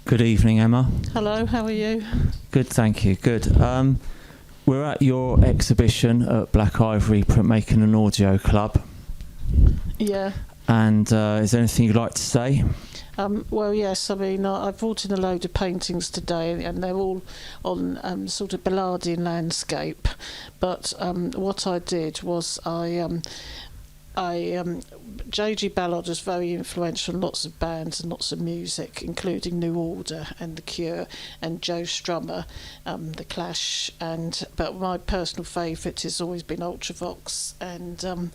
Good evening, Emma. Hello, how are you? Good, thank you. Good. We're at your exhibition at Black Ivory Printmaking and Audio Club. Yeah. And is there anything you'd like to say? Well, yes, I mean, I brought in a load of paintings today, and they're all on sort of Ballardian landscape. But what I did was J.G. Ballard was very influential in lots of bands and lots of music, including New Order and The Cure and Joe Strummer, The Clash, but my personal favourite has always been Ultravox and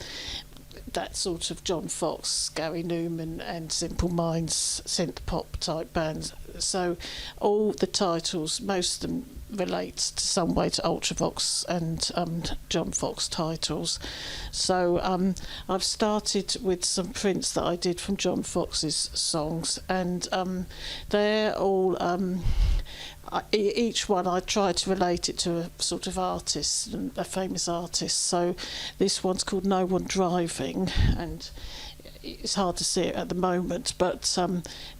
that sort of John Foxx, Gary Numan and Simple Minds synth pop type bands. So all the titles, most of them relates to some way to Ultravox and John Foxx titles. So I've started with some prints that I did from John Foxx's songs, and they're all each one I tried to relate it to a sort of artist, a famous artist. So this one's called No One Driving, and it's hard to see it at the moment, but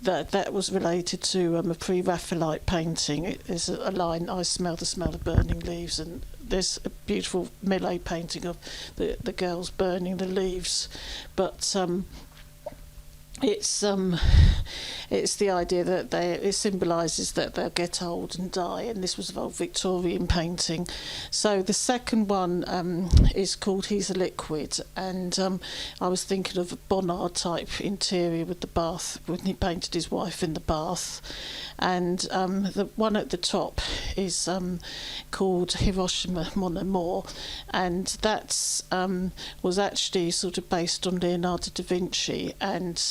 that was related to a pre-Raphaelite painting. There's a line, I smell the smell of burning leaves, and there's a beautiful Millet painting of the girls burning the leaves. But it's the idea that it symbolises that they'll get old and die, and this was an old Victorian painting. So the second one is called He's a Liquid, and I was thinking of a Ballard type interior with the bath when he painted his wife in the bath. And the one at the top is called Hiroshima Mon Amour, and that's was actually sort of based on Leonardo da Vinci. And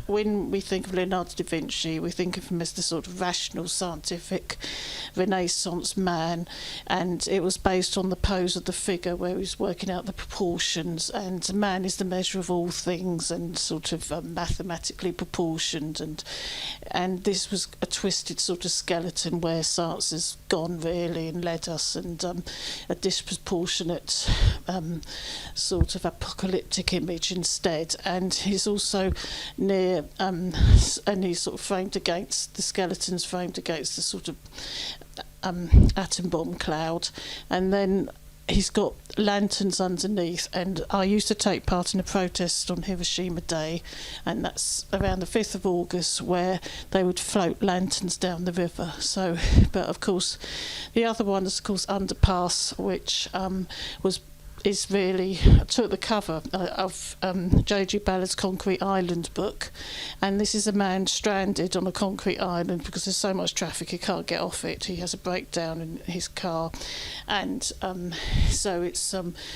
when we think of Leonardo da Vinci, we think of him as the sort of rational, scientific Renaissance man, and it was based on the pose of the figure where he's working out the proportions, and man is the measure of all things and sort of mathematically proportioned, and this was a twisted sort of skeleton where science has gone really and led us, and a disproportionate sort of apocalyptic image instead. And he's also near and he's sort of framed against, the skeleton's framed against the sort of atom bomb cloud, and then he's got lanterns underneath. And I used to take part in a protest on Hiroshima Day, and that's around the 5th of August, where they would float lanterns down the river. So, but of course the other one is of course Underpass, which is really, I took the cover of J.G. Ballard's Concrete Island book, and this is a man stranded on a concrete island because there's so much traffic he can't get off it. He has a breakdown in his car, and so it's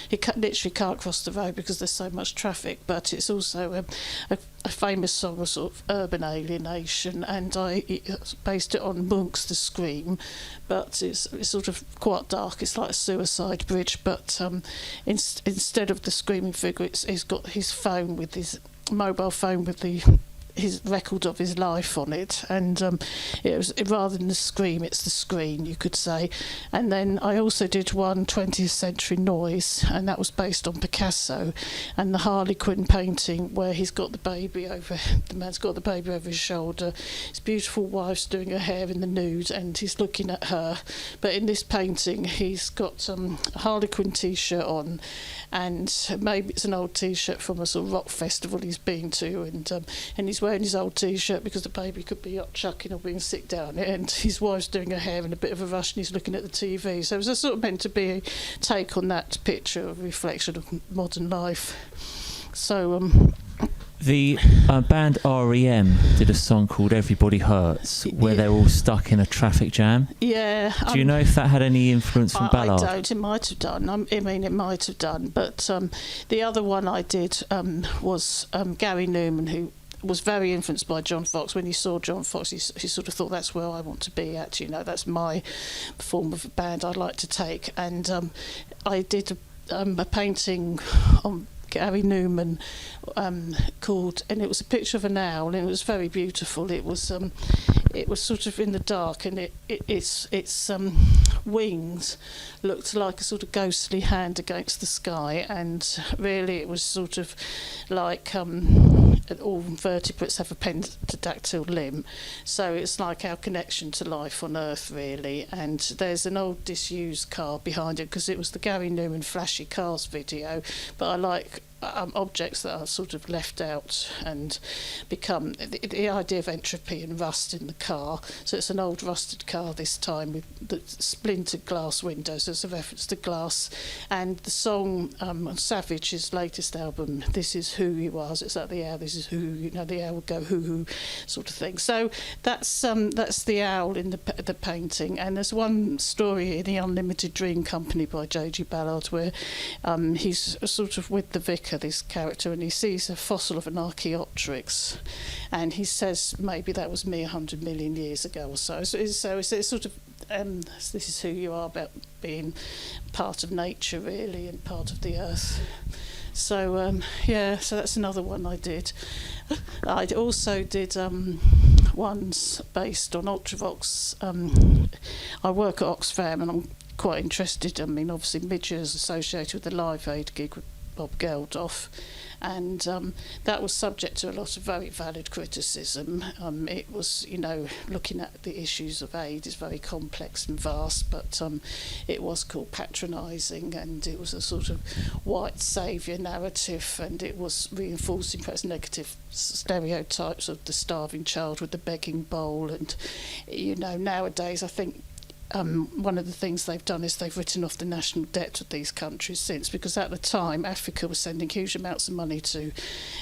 he literally can't cross the road because there's so much traffic. But it's also a famous song of sort of urban alienation, and I based it on Munch's The Scream, but it's sort of quite dark. It's like a suicide bridge, but instead of the screaming figure, he's got his phone with his mobile phone with his record of his life on it, and it was, rather than the scream, it's the screen, you could say. And then I also did one 20th Century Noise, and that was based on Picasso and the Harlequin painting where he's got the man's got the baby over his shoulder, his beautiful wife's doing her hair in the nude and he's looking at her. But in this painting he's got a Harlequin t-shirt on, and maybe it's an old t-shirt from a sort of rock festival he's been to, and he's wearing his old t-shirt because the baby could be up chucking or being sick down it, and his wife's doing her hair in a bit of a rush and he's looking at the TV. So it was sort of meant to be a take on that picture, a reflection of modern life. So the band REM did a song called Everybody Hurts, where they're all stuck in a traffic jam. Yeah. Do you know if that had any influence from Ballard? I don't. It might have done. I mean, it might have done. But the other one I did was Gary Numan, who was very influenced by John Foxx. When he saw John Foxx, he sort of thought, that's where I want to be at. You know, that's my form of a band I'd like to take. And I did a painting on Gary Numan called, and it was a picture of an owl, and it was very beautiful. It was sort of in the dark, and its wings looked like a sort of ghostly hand against the sky, and really it was sort of like all vertebrates have a pentadactyl limb, so it's like our connection to life on Earth, really. And there's an old disused car behind it, because it was the Gary Numan Flashy Cars video, but I like objects that are sort of left out and become the idea of entropy and rust in the car. So it's an old rusted car this time with the splintered glass windows. So it's a reference to glass. And the song on Savage's latest album, This Is Who You Are, so it's like the owl, this is who, you know, the owl would go hoo sort of thing. So that's the owl in the painting. And there's one story in The Unlimited Dream Company by J.G. Ballard where he's sort of with the vicar, this character, and he sees a fossil of an Archaeopteryx, and he says maybe that was me 100 million years ago or so. So it's sort of this is who you are, about being part of nature, really, and part of the earth. So so that's another one I did. I also did ones based on Ultravox. I work at Oxfam, and I'm quite interested. I mean, obviously Midge is associated with the Live Aid gig with Bob Geldof, and that was subject to a lot of very valid criticism. It was, you know, looking at the issues of aid is very complex and vast, but it was called patronising, and it was a sort of white saviour narrative, and it was reinforcing perhaps negative stereotypes of the starving child with the begging bowl. And, you know, nowadays I think one of the things they've done is they've written off the national debt of these countries since, because at the time Africa was sending huge amounts of money to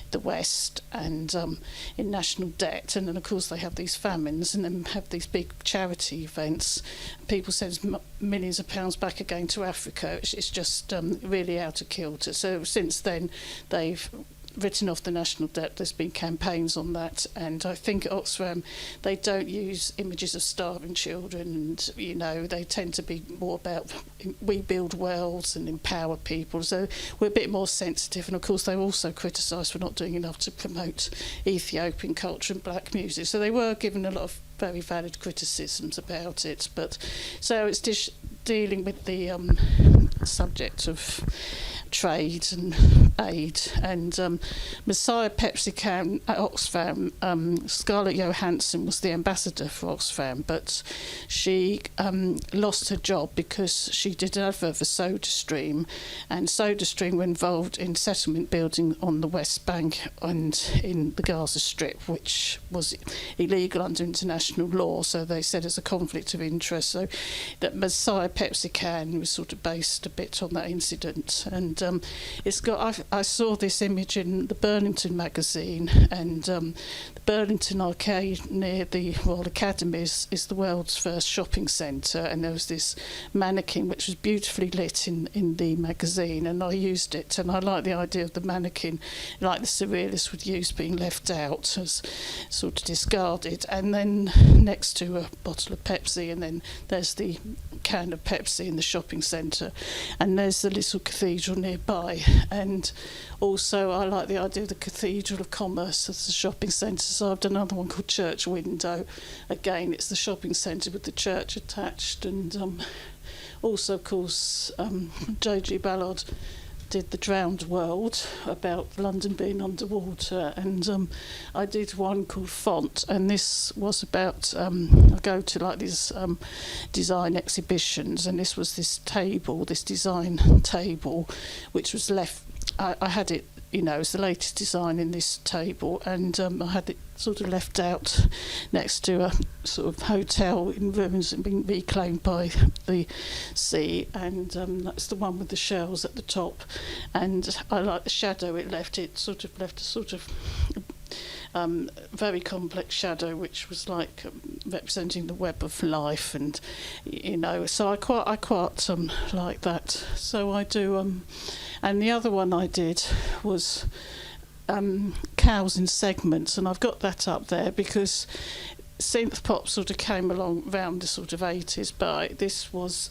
the West and in national debt, and then of course they have these famines and then have these big charity events. People send millions of pounds back again to Africa. It's just really out of kilter. So since then they've written off the national debt. There's been campaigns on that, and I think at Oxfam they don't use images of starving children, and, you know, they tend to be more about we build worlds and empower people, so we're a bit more sensitive. And of course they were also criticised for not doing enough to promote Ethiopian culture and black music, so they were given a lot of very valid criticisms about it. But so it's dealing with the subject of trade and aid. And Messiah Pepsi Can at Oxfam, Scarlett Johansson was the ambassador for Oxfam, but she lost her job because she did an advert for SodaStream, and SodaStream were involved in settlement building on the West Bank and in the Gaza Strip, which was illegal under international law, so they said it's a conflict of interest. So that Messiah Pepsi Can was sort of based a bit on that incident. And it's got. I saw this image in the Burlington magazine, and the Burlington Arcade near the Royal Academy is the world's first shopping centre, and there was this mannequin which was beautifully lit in the magazine, and I used it, and I like the idea of the mannequin, like the Surrealists would use, being left out, as sort of discarded, and then next to a bottle of Pepsi, and then there's the can of Pepsi in the shopping centre, and there's the little cathedral nearby. And also I like the idea of the Cathedral of Commerce as the shopping centre, so I've done another one called Church Window. Again, it's the shopping centre with the church attached. And also, of course, J.G. Ballard did The Drowned World, about London being underwater, and I did one called Font, and this was about I go to like these design exhibitions, and this was this table, this design table, which was left. I had it, you know, it's the latest design in this table, and I had it sort of left out next to a sort of hotel in ruins and being reclaimed by the sea, and that's the one with the shells at the top. And I like the shadow it left. It sort of left a sort of very complex shadow, which was like representing the web of life, and, you know, so I quite like that. So I do, and the other one I did was cows in segments, and I've got that up there because synth pop sort of came along around the sort of 80s, but this was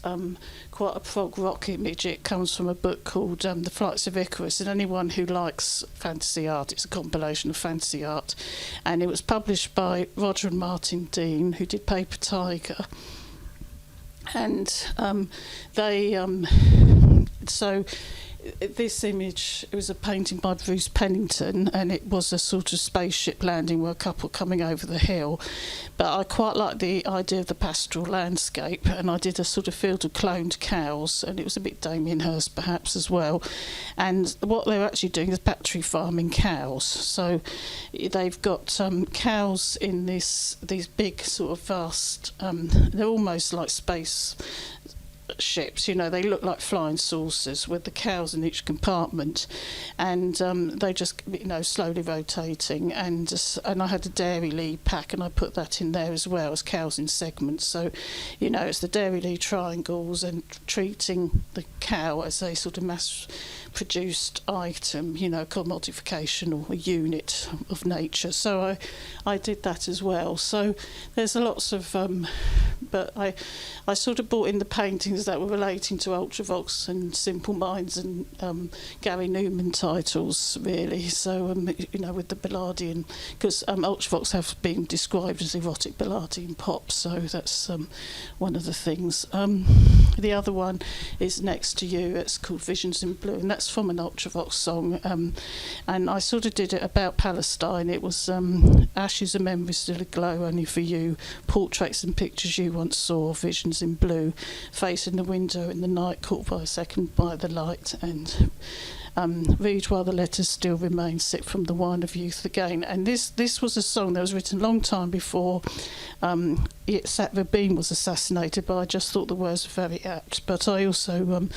quite a prog rock image. It comes from a book called The Flights of Icarus, and anyone who likes fantasy art, it's a compilation of fantasy art, and it was published by Roger and Martin Dean, who did Paper Tiger, and they so this image, it was a painting by Bruce Pennington, and it was a sort of spaceship landing with a couple coming over the hill. But I quite like the idea of the pastoral landscape, and I did a sort of field of cloned cows, and it was a bit Damien Hirst perhaps as well. And what they're actually doing is battery farming cows. So they've got cows in these big sort of vast, they're almost like space ships, you know, they look like flying saucers with the cows in each compartment, and they just, you know, slowly rotating, and I had a dairy lead pack, and I put that in there as well as cows in segments. So, you know, it's the dairy lead triangles and treating the cow as a sort of mass produced item, you know, commodification or a unit of nature. So I did that as well. So there's lots of but I sort of brought in the paintings that were relating to Ultravox and Simple Minds and Gary Numan titles, really. So you know, with the Ballardian, because Ultravox have been described as erotic Ballardian pop, so that's one of the things. The other one is Next to You. It's called Visions in Blue, and that's from an Ultravox song, and I sort of did it about Palestine. It was Ashes and Memories Still Aglow, Only for You, Portraits and Pictures You Once Saw, Visions in Blue, Face in the Window in the Night, Caught by a Second by the Light, and Read While the Letters Still Remain, Sip from the Wine of Youth Again. And this was a song that was written a long time before Yitzhak Rabin was assassinated, but I just thought the words were very apt. But I also,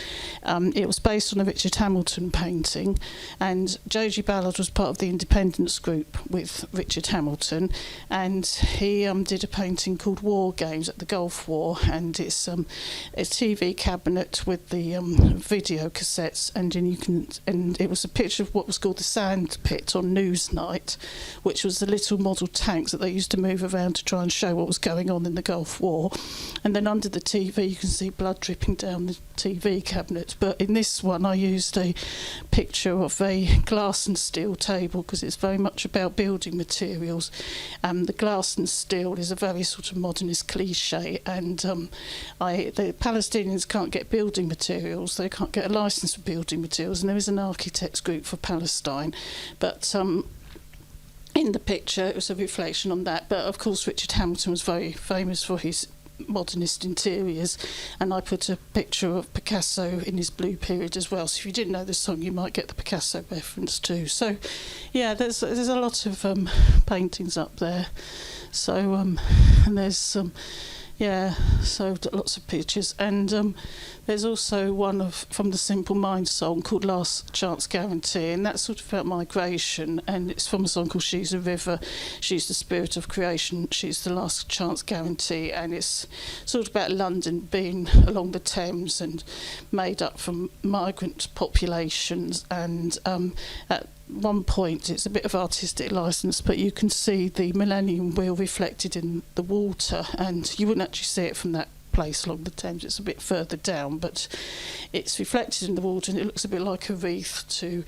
it was based on a Richard Hamilton painting, and J.G. Ballard was part of the Independence group with Richard Hamilton, and he did a painting called War Games at the Gulf War, and it's a TV cabinet with the video cassettes, and it was a picture of what was called the sand pit on Newsnight, which was the little model tanks that they used to move around to try and show what was going on in the Gulf War. And then under the TV you can see blood dripping down the TV cabinet. But in this one I used a picture of a glass and steel table, because it's very much about building materials. The glass and steel is a very sort of modernist cliche, and the Palestinians can't get building materials, they can't get a license for building materials, and there is an architects group for Palestine, but in the picture it was a reflection on that. But of course Richard Hamilton was very famous for his modernist interiors, and I put a picture of Picasso in his blue period as well, so if you didn't know the song you might get the Picasso reference too. So yeah, there's a lot of paintings up there, so and there's so lots of pictures, and there's also one from the Simple Minds song called Last Chance Guarantee, and that's sort of about migration, and it's from a song called She's a River, She's the Spirit of Creation, She's the Last Chance Guarantee, and it's sort of about London being along the Thames and made up from migrant populations, and at one point it's a bit of artistic license, but you can see the Millennium Wheel reflected in the water, and you wouldn't actually see it from that place along the Thames, it's a bit further down, but it's reflected in the water, and it looks a bit like a wreath to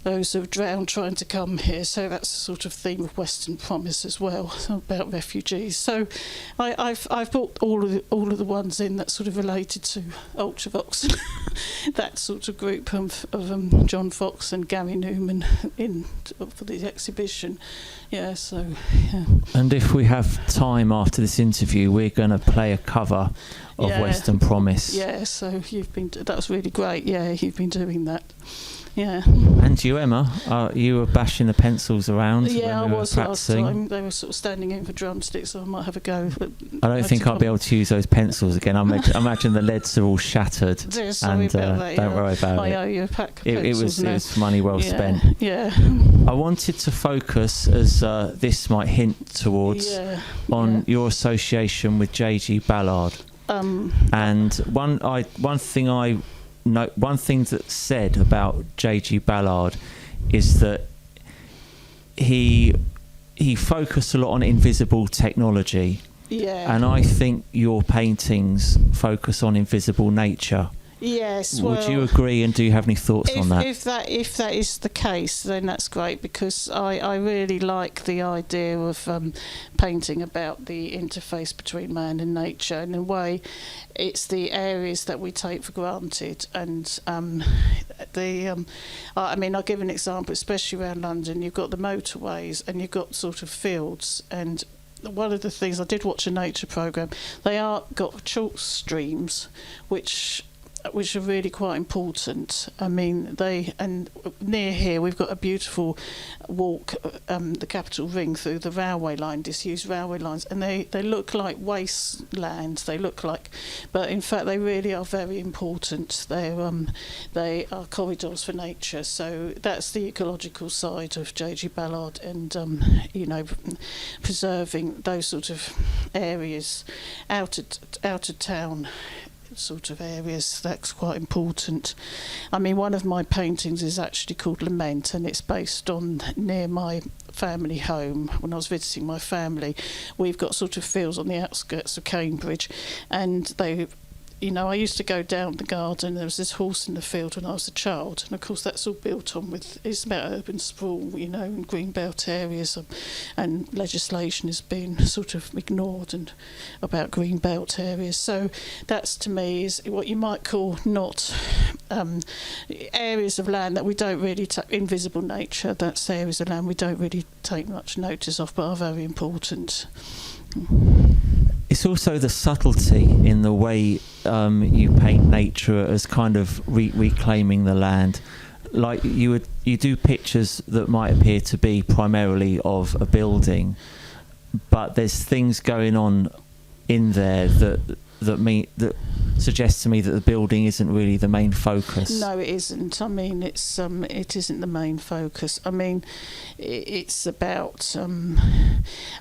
those who have drowned trying to come here. So that's a sort of theme of Western promise as well, about refugees. So I've brought all of the ones in that sort of related to Ultravox, that sort of group of John Foxx and Gary Numan for the exhibition. Yeah, so yeah. And if we have time after this interview, we're going to play a cover of Western Promise. Yeah, so that was really great. Yeah, you've been doing that. Yeah. And you, Emma, you were bashing the pencils around. Yeah, when I was practicing. last time. They were sort of standing in for drumsticks, so I might have a go. But I don't think I'll be able to use those pencils again. I imagine the leads are all shattered. Sorry about that, don't worry about I it. owe you a pack of pencils it now. was money well spent. Yeah. I wanted to focus, as this might hint towards, on your association with J.G. Ballard. And one thing that's said about J.G. Ballard is that he focused a lot on invisible technology. Yeah. And I think your paintings focus on invisible nature. Yes. Would you agree, and do you have any thoughts on that? If that is the case, then that's great, because I really like the idea of painting about the interface between man and nature. In a way, it's the areas that we take for granted, and I mean, I'll give an example, especially around London. You've got the motorways, and you've got sort of fields, and one of the things, I did watch a nature programme, they are got chalk streams which are really quite important. I mean, and near here we've got a beautiful walk, the Capital Ring, through the railway line, disused railway lines, and they look like wastelands. They look like, but in fact they really are very important. They are corridors for nature. So that's the ecological side of J.G. Ballard, and you know, preserving those sort of areas out of town sort of areas. That's quite important. I mean, one of my paintings is actually called Lament, and it's based on near my family home. When I was visiting my family, we've got sort of fields on the outskirts of Cambridge, and they, you know, I used to go down the garden. There was this horse in the field when I was a child, and of course that's all built on with, it's about urban sprawl, you know, and greenbelt areas, and legislation has been sort of ignored and about greenbelt areas. So that's, to me, is what you might call not areas of land that we don't really invisible nature. That's areas of land we don't really take much notice of, but are very important. It's also the subtlety in the way you paint nature as kind of reclaiming the land. Like you do pictures that might appear to be primarily of a building, but there's things going on in there that suggests to me that the building isn't really the main focus. No, it isn't. I mean, it isn't the main focus. I mean, it's about.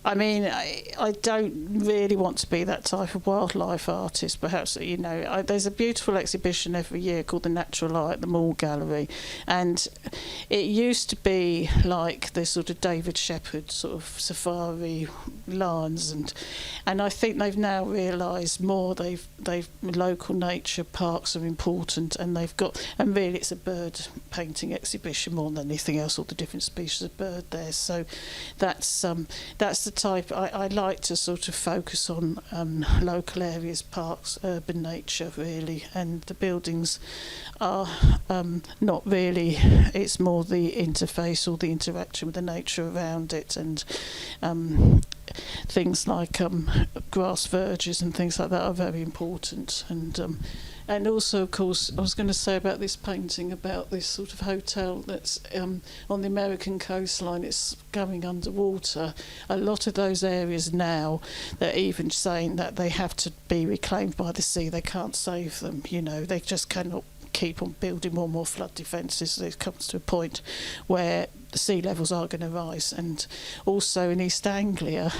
I mean, I don't really want to be that type of wildlife artist. Perhaps, you know, there's a beautiful exhibition every year called the Natural Eye at the Mall Gallery, and it used to be like the sort of David Shepherd sort of safari lines, and I think they've now realised more. They've local nature parks are important, and they've got, and really it's a bird painting exhibition more than anything else, all the different species of bird there. So that's the type I like to sort of focus on, local areas, parks, urban nature really, and the buildings are not really, it's more the interface or the interaction with the nature around it, and things like grass verges and things like that are very important. And also, of course, I was going to say about this painting about this sort of hotel that's on the American coastline. It's going underwater. A lot of those areas now, they're even saying that they have to be reclaimed by the sea. They can't save them, you know. They just cannot keep on building more and more flood defences. It comes to a point where the sea levels are going to rise. And also in East Anglia,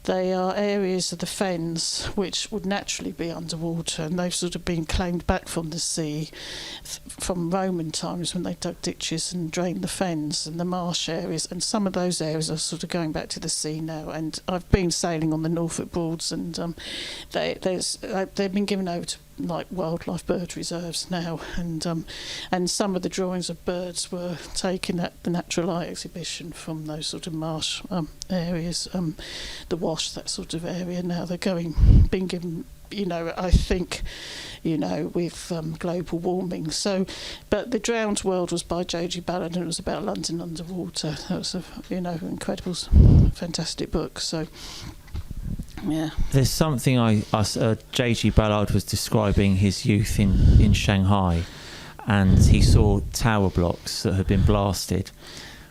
they are areas of the fens which would naturally be underwater, and they've sort of been claimed back from the sea from Roman times when they dug ditches and drained the fens and the marsh areas, and some of those areas are sort of going back to the sea now. And I've been sailing on the Norfolk Broads, and they've been given over to like wildlife bird reserves now, and some of the drawings of birds were taken at the Natural Eye exhibition from those sort of marsh areas, the Wash, that sort of area. Now they're being given, you know, I think, you know, with global warming. So, but The Drowned World was by J.G. Ballard, and it was about London underwater. That was a, you know, incredible, fantastic book. So. Yeah. There's something J.G. Ballard was describing his youth in Shanghai, and he saw tower blocks that had been blasted,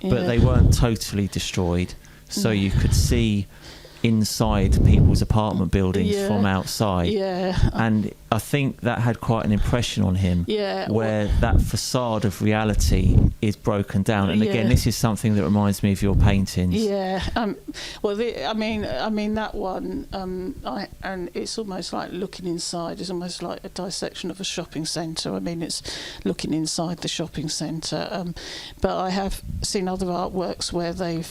but they weren't totally destroyed, so you could see inside people's apartment buildings from outside. And I think that had quite an impression on him, where that facade of reality is broken down. And again, this is something that reminds me of your paintings. Well, I mean that one, and it's almost like looking inside. It's almost like a dissection of a shopping centre. I mean, it's looking inside the shopping centre. But I have seen other artworks where they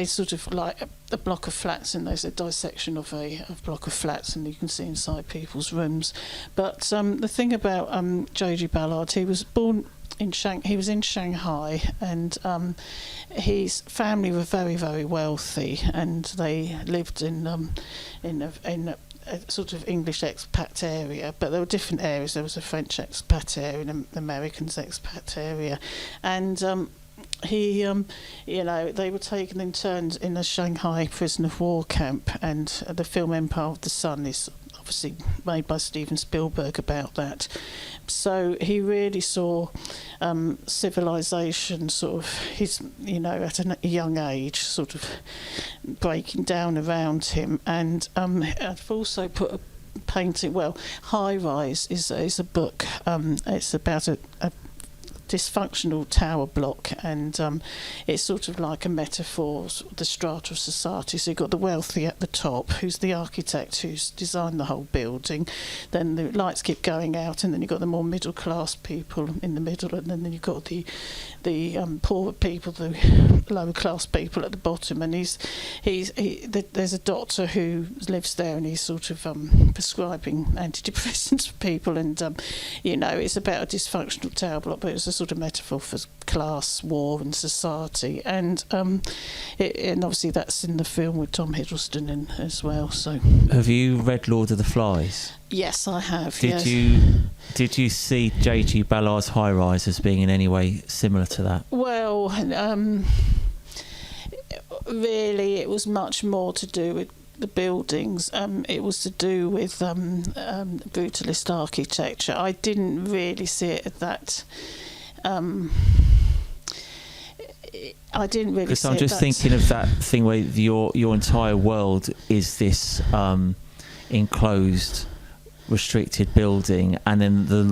sort of like a block of flats, and there's a dissection of a block of flats, and you can see inside people's rooms. But the thing about J.G. Ballard, he was born in he was in Shanghai, and his family were very, very wealthy, and they lived in a sort of English expat area, but there were different areas. There was a French expat area and an Americans expat area, and he, they were taken in turns in a Shanghai prisoner of war camp, and the film Empire of the Sun is obviously made by Steven Spielberg about that. So he really saw civilization sort of at a young age sort of breaking down around him. And I've also put a painting, High Rise is a book. It's about a dysfunctional tower block, and it's sort of like a metaphor of the strata of society. So you've got the wealthy at the top, who's the architect who's designed the whole building, then the lights keep going out, and then you've got the more middle class people in the middle, and then you've got the poorer people, the lower class people at the bottom. And there's a doctor who lives there, and he's sort of prescribing antidepressants for people, and it's about a dysfunctional tower block, but it's a sort of metaphor for class, war and society, and obviously that's in the film with Tom Hiddleston in as well. So have you read Lord of the Flies? Yes, I have. Did you see J.G. Ballard's High Rise as being in any way similar to that? Well, really it was much more to do with the buildings. It was to do with brutalist architecture. I didn't really see it as that. I didn't really. Because I'm just thinking of that thing where your entire world is this enclosed, restricted building, and then the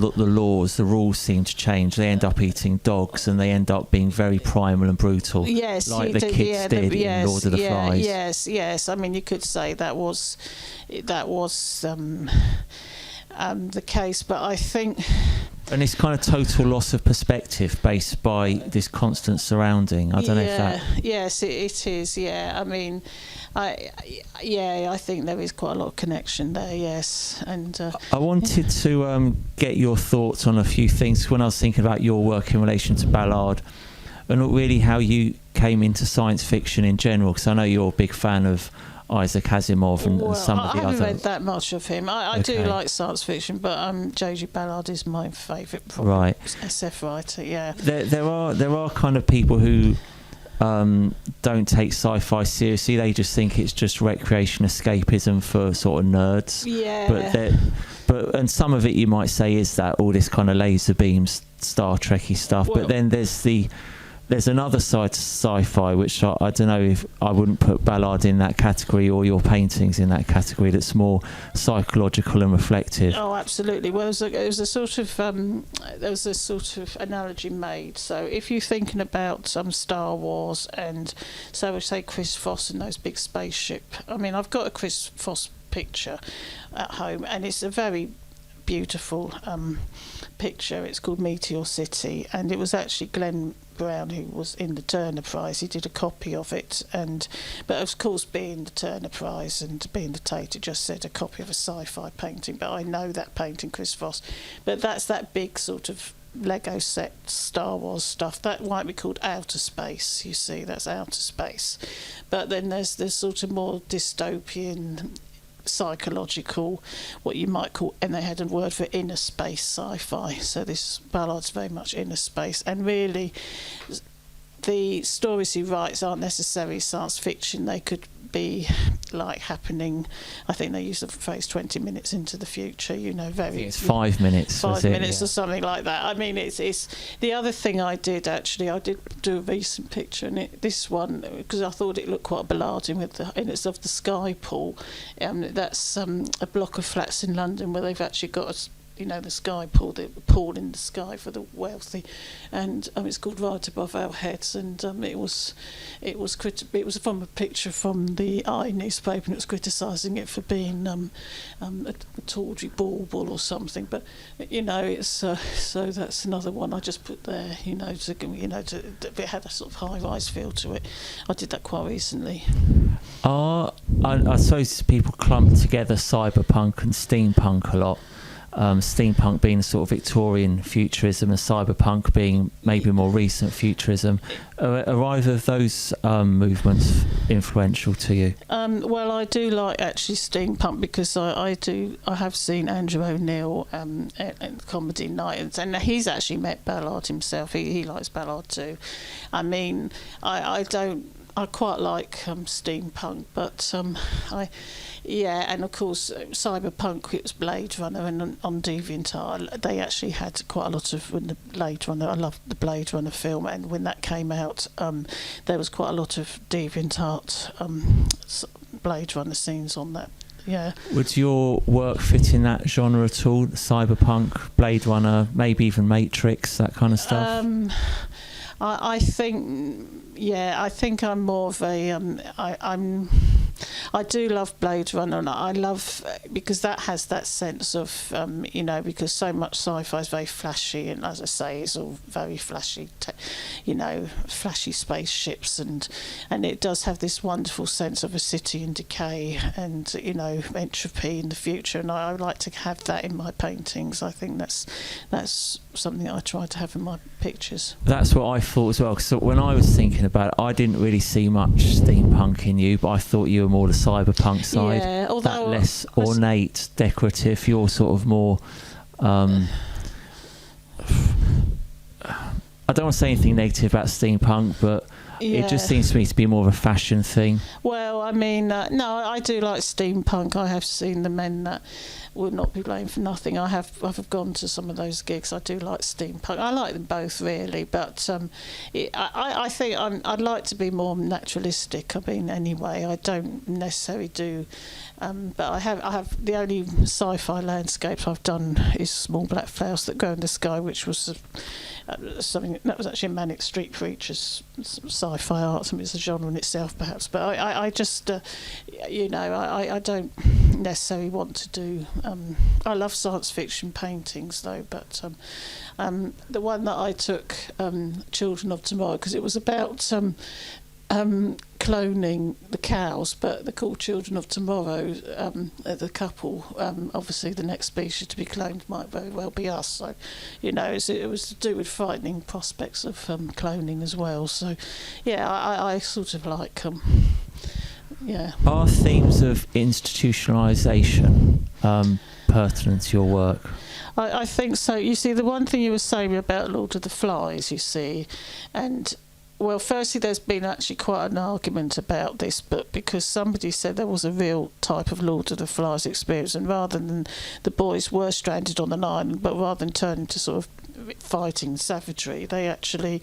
rules seem to change. They end up eating dogs, and they end up being very primal and brutal. Yes, like the kids did in Lord of the Flies. Yes. I mean, you could say that was the case, but I think. And it's kind of total loss of perspective based by this constant surrounding. I don't know if that. Yes, it is. Yeah, I mean, I think there is quite a lot of connection there. Yes, and I wanted to get your thoughts on a few things when I was thinking about your work in relation to Ballard, and really how you came into science fiction in general. Because I know you're a big fan of Isaac Asimov and some of the other. I haven't read that much of him. I do like science fiction, but J.G. Ballard is my favourite SF writer. Yeah, there are kind of people who don't take sci-fi seriously. They just think it's just recreation escapism for sort of nerds. Yeah. But some of it you might say is that all this kind of laser beams, Star Trekky stuff. But then there's another side to sci-fi, which I don't know if I wouldn't put Ballard in that category or your paintings in that category. That's more psychological and reflective. Oh, absolutely. Well, there was a sort of analogy made. So if you're thinking about Star Wars, and so we say Chris Foss and those big spaceship. I mean, I've got a Chris Foss picture at home, and it's a very beautiful picture. It's called Meteor City, and it was actually Glenn Brown, who was in the Turner Prize. He did a copy of it, but of course, being the Turner Prize and being the Tate, it just said a copy of a sci-fi painting. But I know that painting, Chris Foss. But that's that big sort of Lego set Star Wars stuff. That might be called outer space. You see, that's outer space. But then there's sort of more dystopian, psychological, what you might call, and they had a word for inner space sci-fi. So this Ballard's very much inner space, and really the stories he writes aren't necessarily science fiction. They could be like happening, I think they use the phrase 20 minutes into the future, very I think it's 5 minutes. 5 minutes or something like that. I mean, it's the other thing I did do a recent picture, and this one, because I thought it looked quite Ballardian and it's of the Sky Pool. That's a block of flats in London where they've actually got the sky, pool in the sky for the wealthy, and it's called Right Above Our Heads, and it was from a picture from the Eye newspaper, and it was criticising it for being a tawdry bauble or something. But it's so that's another one I just put there. It had a sort of high-rise feel to it. I did that quite recently. I suppose people clump together cyberpunk and steampunk a lot. Steampunk being sort of Victorian futurism and cyberpunk being maybe more recent futurism. Are either of those movements influential to you? Well, I do like actually steampunk because I have seen Andrew O'Neill at Comedy Night, and he's actually met Ballard himself. He likes Ballard too. I mean, I quite like steampunk, but and of course cyberpunk, it was Blade Runner, and on DeviantArt they actually had quite a lot of, when the Blade Runner, I loved the Blade Runner film, and when that came out there was quite a lot of DeviantArt Blade Runner scenes on that. Yeah. Would your work fit in that genre at all? Cyberpunk, Blade Runner, maybe even Matrix, that kind of stuff? I think I'm more of a I do love Blade Runner, and I love, because that has that sense of because so much sci-fi is very flashy, and as I say, it's all very flashy, flashy spaceships, and it does have this wonderful sense of a city in decay and entropy in the future, and I like to have that in my paintings. I think that's something I try to have in my pictures. That's what I thought as well, because when I was thinking about it, I didn't really see much steampunk in you, but I thought you were more the cyberpunk side, that less ornate, decorative. You're sort of more I don't want to say anything negative about steampunk, but it just seems to me to be more of a fashion thing. Well, I mean, no, I do like steampunk. I have seen the Men That Would Not Be Blamed for Nothing. I've gone to some of those gigs. I do like steampunk. I like them both really, but I think I'd like to be more naturalistic. I mean, anyway, I don't necessarily do. But I have the only sci-fi landscapes I've done is Small Black Flowers That Grow in the Sky, which was something that was actually a Manic Street Preachers sci-fi art. I mean, it's a genre in itself, perhaps. But I just, I don't necessarily want to do. I love science fiction paintings, though. But the one that I took, Children of Tomorrow, because it was about cloning the cows, but they're called Children of Tomorrow. The couple, obviously the next species to be cloned might very well be us, so it was to do with frightening prospects of cloning as well. So I sort of like Are themes of institutionalisation pertinent to your work? I think so. You see, the one thing you were saying about Lord of the Flies, you see, and well, firstly, there's been actually quite an argument about this, but because somebody said there was a real type of Lord of the Flies experience, and rather than the boys were stranded on an island, but rather than turning to sort of fighting savagery, they actually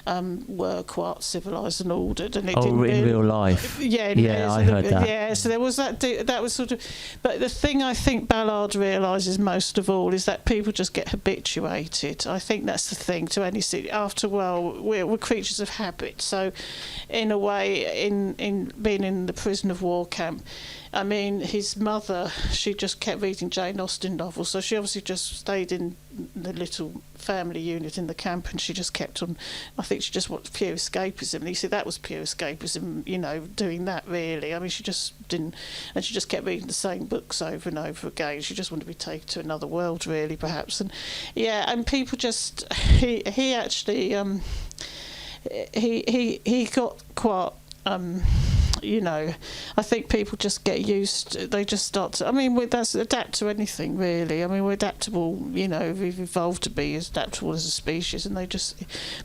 were quite civilised and ordered, and it didn't in real life. I heard that. Yeah, so there was that was sort of. But the thing I think Ballard realises most of all is that people just get habituated. I think that's the thing to any city. After a while, we're creatures of habit. So, in a way, in being in the prison of war camp, I mean, his mother, she just kept reading Jane Austen novels, so she obviously just stayed in the little family unit in the camp, and she just kept on. I think she just wanted pure escapism. And you see, that was pure escapism, doing that really. I mean, she just didn't, and she just kept reading the same books over and over again. She just wanted to be taken to another world, really, perhaps. And and people just, he actually, he got quite. I think people just get used to, they just start to, I mean, that's adapt to anything really. I mean, we're adaptable, we've evolved to be as adaptable as a species, and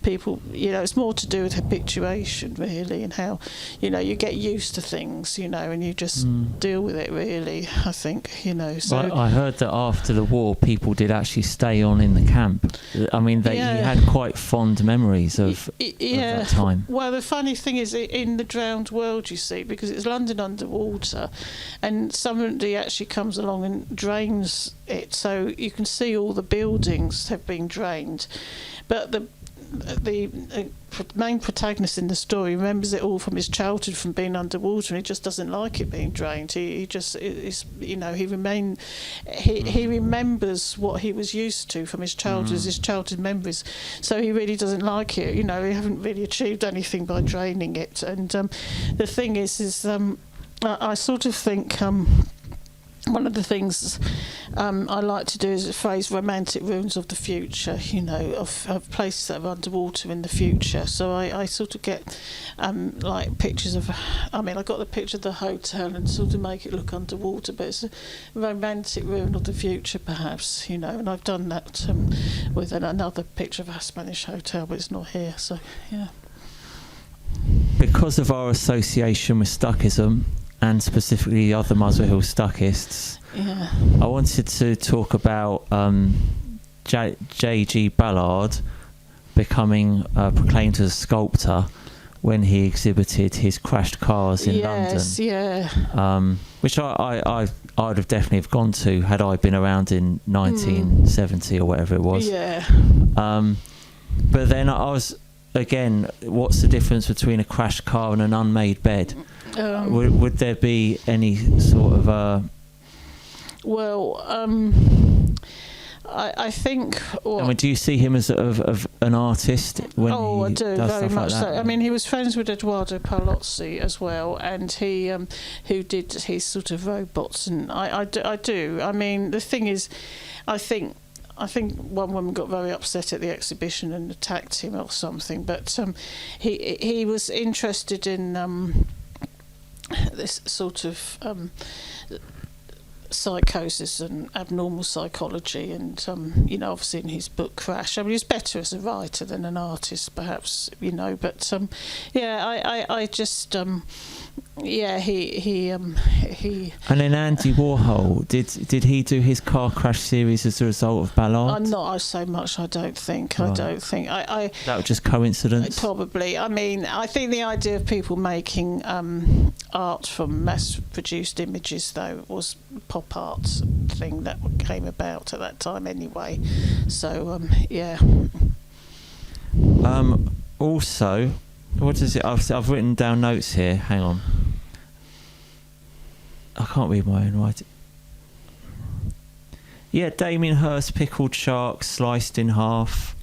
people, it's more to do with habituation really, and how, you get used to things, and you just deal with it really, I think, so. Well, I heard that after the war, people did actually stay on in the camp. I mean, you had quite fond memories of that time. Well, the funny thing is, in the drowned world, you see, see, because it's London underwater, and somebody actually comes along and drains it, so you can see all the buildings have been drained, but the main protagonist in the story remembers it all from his childhood, from being underwater, and he just doesn't like it being drained. He just is, he remembers what he was used to from his childhood, his childhood memories. So he really doesn't like it. He haven't really achieved anything by draining it. And the thing is I sort of think. One of the things I like to do is phrase romantic ruins of the future, of places that are underwater in the future. So I sort of get like pictures of, I got the picture of the hotel and sort of make it look underwater, but it's a romantic ruin of the future perhaps, and I've done that with another picture of a Spanish hotel, but it's not here, so yeah. Because of our association with Stuckism, and specifically the other Muswell Hill Stuckists, I wanted to talk about J.G. Ballard becoming proclaimed as a sculptor when he exhibited his crashed cars in London. Which I'd have definitely have gone to had I been around in 1970 or whatever it was. But then I was, again, what's the difference between a crashed car and an unmade bed? Would there be any sort of I think. Do you see him as of an artist? When I do, does very much like so. He was friends with Edoardo Palozzi as well, and he who did his sort of robots, and I do. The thing is, I think one woman got very upset at the exhibition and attacked him or something, but he was interested in this sort of psychosis and abnormal psychology, and obviously in his book Crash, he was better as a writer than an artist perhaps, but I just he and then Andy Warhol, did he do his car crash series as a result of Ballard? Not so much, I don't think. Right. I don't think. That was just coincidence? Probably. I think the idea of people making art from mass-produced images, though, was pop art thing that came about at that time anyway. So, Also, what is it? I've written down notes here. Hang on. I can't read my own writing. Yeah, Damien Hirst, pickled shark, sliced in half.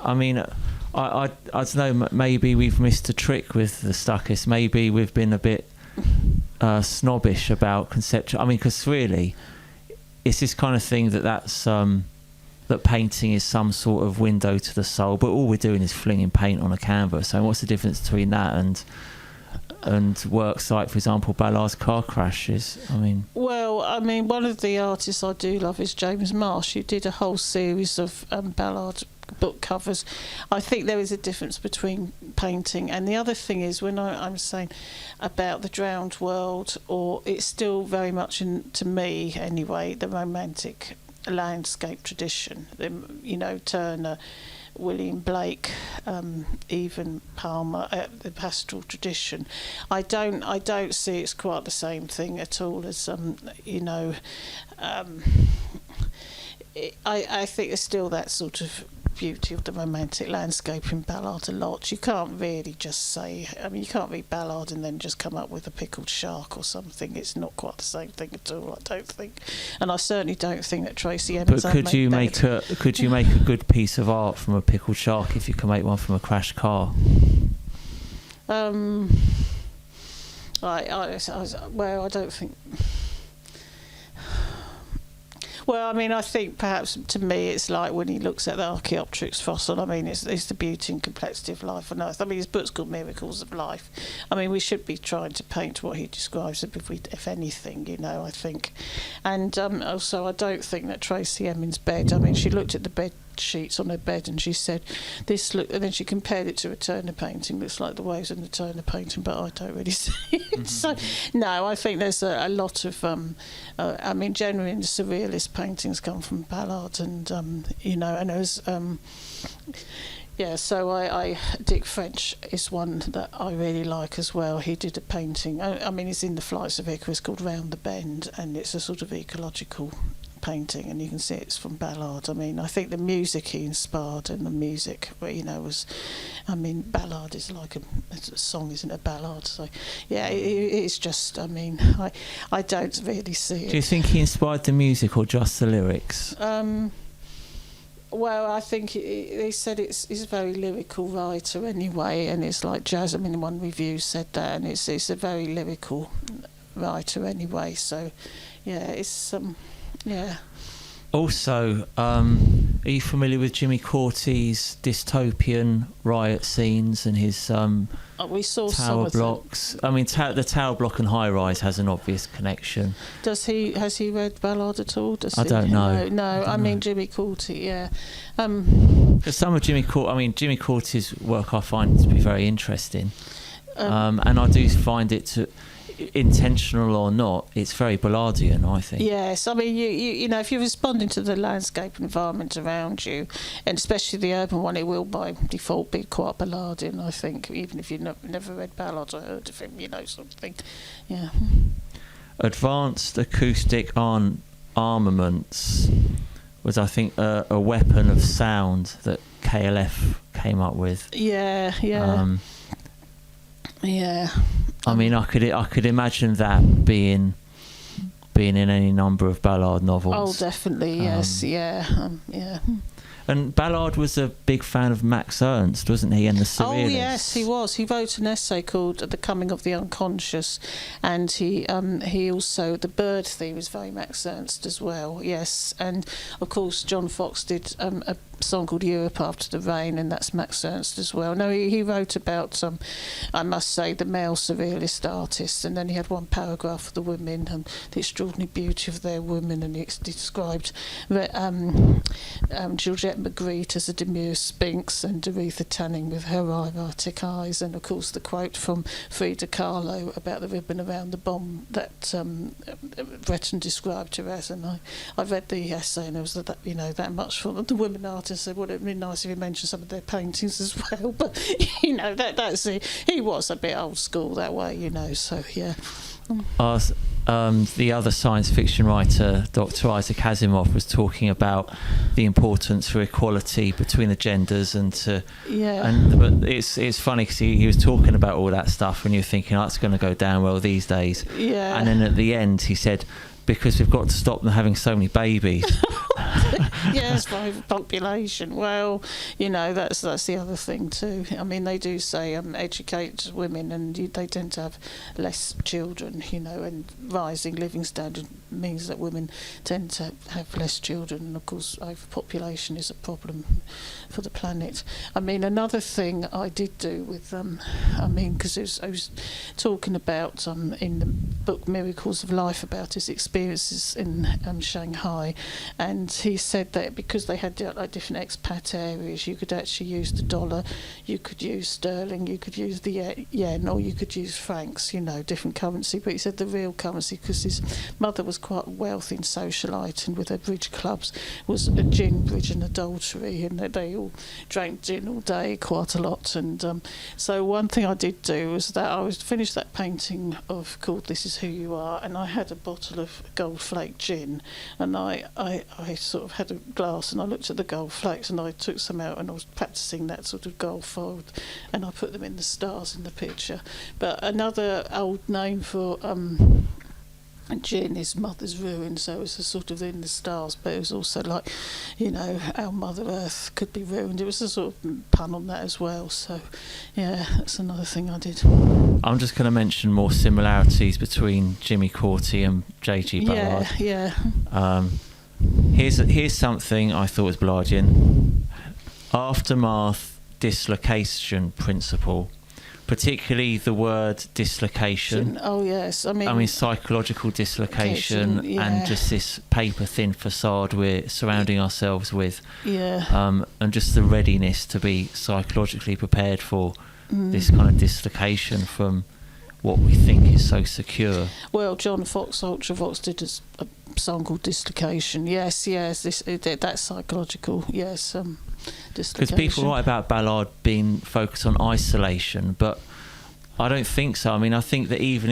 I don't know, maybe we've missed a trick with the Stuckists. Maybe we've been a bit snobbish about conceptual. Because really, it's this kind of thing that painting is some sort of window to the soul, but all we're doing is flinging paint on a canvas. So what's the difference between that and works like, for example, Ballard's car crashes? One of the artists I do love is James Marsh, who did a whole series of Ballard book covers. I think there is a difference between painting, and the other thing is, when I'm saying about the drowned world, or it's still very much to me anyway, the romantic landscape tradition, Turner, William Blake, even Palmer, the pastoral tradition. I don't see it's quite the same thing at all as I think there's still that sort of beauty of the romantic landscape in Ballard a lot. You can't really just say, you can't read Ballard and then just come up with a pickled shark or something. It's not quite the same thing at all, I don't think. And I certainly don't think that Tracey Emin. But could you make a good piece of art from a pickled shark if you can make one from a crashed car? I don't think. Well, I think perhaps to me it's like when he looks at the Archaeopteryx fossil. It's the beauty and complexity of life on Earth. His book's called Miracles of Life. We should be trying to paint what he describes, if anything, I think. And also, I don't think that Tracey Emin's bed. she looked at the bed sheets on her bed and she said this look, and then she compared it to a Turner painting. Looks like the waves in the Turner painting, but I don't really see it. So no, I think there's a lot of generally the surrealist paintings come from Ballard, and and there's Yeah, so I Dick French is one that I really like as well. He did a painting. I mean, it's in the Flights of Icarus, called Round the Bend, and it's a sort of ecological painting, and you can see it's from Ballard. I mean, I think the music he inspired, and the music, was, I mean, Ballard is like a song, isn't a ballad? So, yeah, it's just, I mean, I don't really see it. Do you think he inspired the music or just the lyrics? Well, I think he said he's a very lyrical writer anyway, and it's like jazz. I mean, one review said that, and it's a very lyrical writer anyway. So, yeah, it's yeah. Also, are you familiar with Jimmy Cauty's dystopian riot scenes and his we saw tower blocks? I mean, the tower block and high rise has an obvious connection. Has he read Ballard at all? I don't know. No, I mean Jimmy Cauty, yeah. Because some of Jimmy Cauty's work I find to be very interesting, and I do find it to. Intentional or not, it's very Ballardian, I think. Yes, I mean, you know, if you're responding to the landscape environment around you, and especially the urban one, it will by default be quite Ballardian, I think, even if you've never read Ballard or heard of him, sort of thing. Yeah. Advanced acoustic armaments was, I think, a weapon of sound that KLF came up with. Yeah. Yeah. I mean, I could imagine that being in any number of Ballard novels. Oh, definitely, yes, yeah. And Ballard was a big fan of Max Ernst, wasn't he, and the Surrealists? Oh, yes, he was. He wrote an essay called The Coming of the Unconscious, and he also, the bird theme was very Max Ernst as well, yes. And, of course, John Foxx did a song called Europe After the Rain, and that's Max Ernst as well. No, he wrote about, I must say, the male surrealist artists, and then he had one paragraph for the women and the extraordinary beauty of their women, and he described Georgette Magritte as a demure sphinx, and Aretha Tanning with her erratic eyes, and of course the quote from Frida Kahlo about the ribbon around the bomb that Breton described her as. And I read the essay, and there was that much for the women artists. Said, well, it'd be nice if you mentioned some of their paintings as well, but that's it. He was a bit old school that way, so yeah. The other science fiction writer, Dr. Isaac Asimov, was talking about the importance for equality between the genders, but it's funny because he was talking about all that stuff, and you're thinking, that's going to go down well these days. Yeah. And then at the end, he said, because we've got to stop them having so many babies. Yes, by population. Well, that's the other thing too. I mean, they do say educate women, and they tend to have less children. And rising living standard means that women tend to have less children, and of course, overpopulation is a problem for the planet. I mean, another thing I did do with because I was talking about in the book Miracles of Life about his experiences in Shanghai, and he said that because they had different expat areas, you could actually use the dollar, you could use sterling, you could use the yen, or you could use francs, different currency. But he said the real currency, because his mother was quite wealthy and socialite, and with her bridge clubs was a gin, bridge and adultery, and they all drank gin all day quite a lot. And so one thing I did do was that I was finished that painting called This Is Who You Are, and I had a bottle of gold flake gin, and I sort of had a glass, and I looked at the gold flakes, and I took some out, and I was practicing that sort of gold fold, and I put them in the stars in the picture. But another old name for gin is Mother's Ruin, so it's a sort of in the stars, but it was also like, our Mother Earth could be ruined. It was a sort of pun on that as well. So, yeah, that's another thing I did. I'm just going to mention more similarities between Jimmy Cauty and J.G. Ballard. Yeah. Here's something I thought was Ballardian. Aftermath dislocation principle. Particularly the word dislocation. Oh yes, I mean psychological dislocation, and just this paper thin facade we're surrounding ourselves with. Yeah. And just the readiness to be psychologically prepared for this kind of dislocation from what we think is so secure. Well, John Foxx, Ultravox, did a song called Dislocation. Yes, that's psychological. Yes, dislocation. Because people write about Ballard being focused on isolation, but I don't think so. I mean, I think that even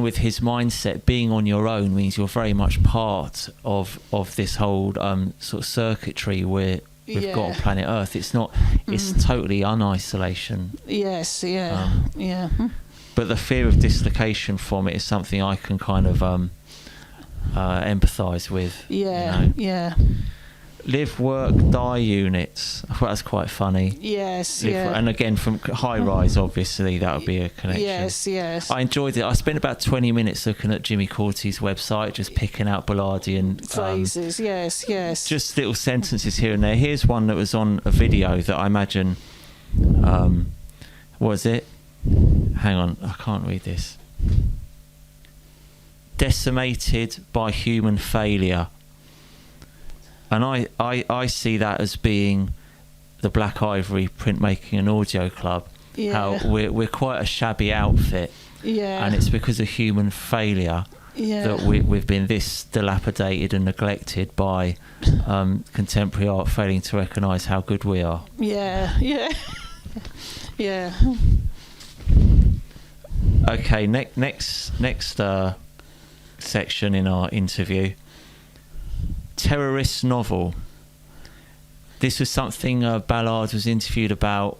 with his mindset, being on your own means you're very much part of this whole sort of circuitry where we've got on planet Earth. It's not. It's totally unisolation. Yes. But the fear of dislocation from it is something I can kind of empathise with. Yeah. Live, work, die units. I thought that's quite funny. Yes, And again, from high rise, obviously, that would be a connection. Yes. I enjoyed it. I spent about 20 minutes looking at Jimmy Cauty's website, just picking out Ballardian phrases. Yes. Just little sentences here and there. Here's one that was on a video that I imagine. Was it? Hang on, I can't read this. Decimated by human failure. And I see that as being the Black Ivory Printmaking and Audio Club. How we're quite a shabby outfit. And it's because of human failure that we've been this dilapidated and neglected by contemporary art failing to recognise how good we are. Yeah. Okay, next section in our interview. Terrorist novel. This was something Ballard was interviewed about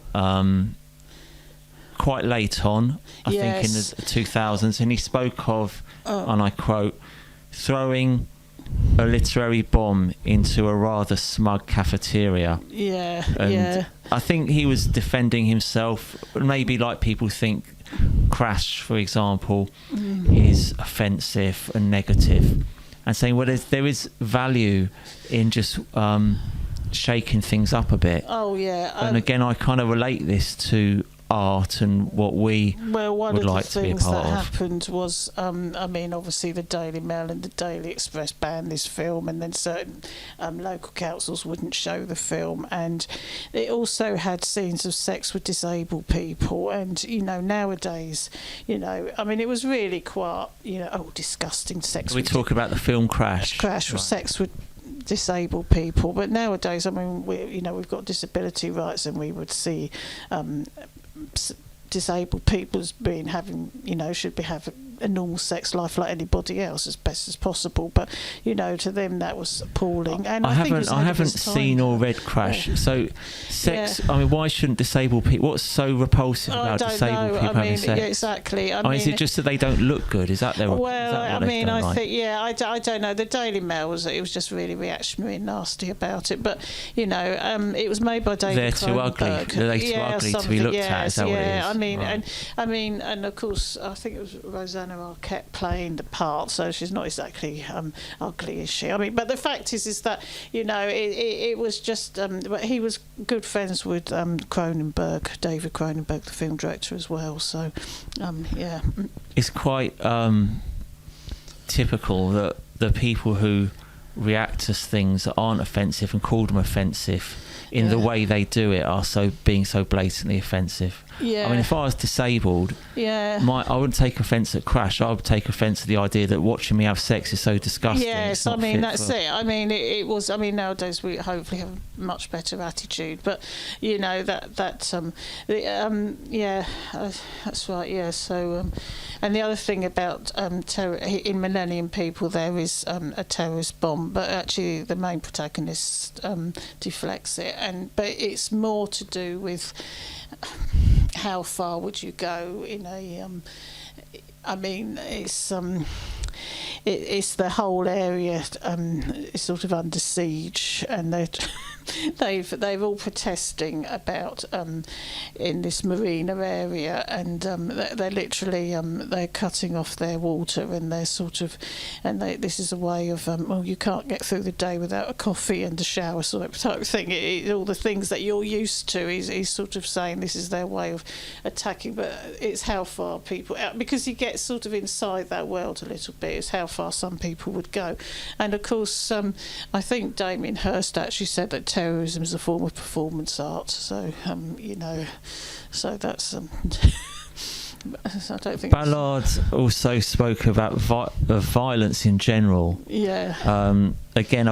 quite late on, I think in the 2000s, and he spoke of, and I quote, throwing a literary bomb into a rather smug cafeteria. I think he was defending himself, maybe like people think Crash, for example, is offensive and negative, and saying, well, there is value in just shaking things up a bit. And again, I kind of relate this to art and what we would like to be a part of. One of the things that happened was, I mean, obviously the Daily Mail and the Daily Express banned this film, and then certain local councils wouldn't show the film, and it also had scenes of sex with disabled people. And nowadays, I mean, it was really quite, disgusting sex. We talk about the film Crash or sex with disabled people, but nowadays, I mean, we've got disability rights, and we would see disabled people as being should be having a normal sex life like anybody else as best as possible, but to them that was appalling. And I haven't seen or read Crash. So sex, I mean, why shouldn't disabled people, what's so repulsive about disabled people having sex? Exactly. I mean, is it just that they don't look good? Is that their I don't know. The Daily Mail was just really reactionary and nasty about it, but it was made by David They're too ugly. Are they too ugly to be looked at? Is that what it is? And of course, I think it was Rosanna Arquette playing the part, so she's not exactly ugly, is she? I mean, but the fact is that it was just. But he was good friends with Cronenberg, David Cronenberg, the film director, as well. So, it's quite typical that the people who react to things that aren't offensive and call them offensive in the way they do it are being so blatantly offensive. I mean, if I was disabled, I wouldn't take offence at Crash. I would take offence at the idea that watching me have sex is so disgusting. Yes, I mean, that's it. I mean, it was. I mean, nowadays we hopefully have a much better attitude, but that's right. Yeah. So, and the other thing about terror in Millennium People, there is a terrorist bomb, but actually the main protagonist deflects it, but it's more to do with how far would you go in a I mean, it's the whole area is sort of under siege, and they've all protesting about in this marina area, and they're literally they're cutting off their water, and they're sort of, this is a way of you can't get through the day without a coffee and a shower sort of type of thing. All the things that you're used to, he's sort of saying this is their way of attacking, but it's how far people, because you get sort of inside that world a little bit, is how far some people would go. And of course, I think Damien Hirst actually said that terrorism is a form of performance art. So so that's I don't think Ballard also spoke about violence in general. Yeah. Again,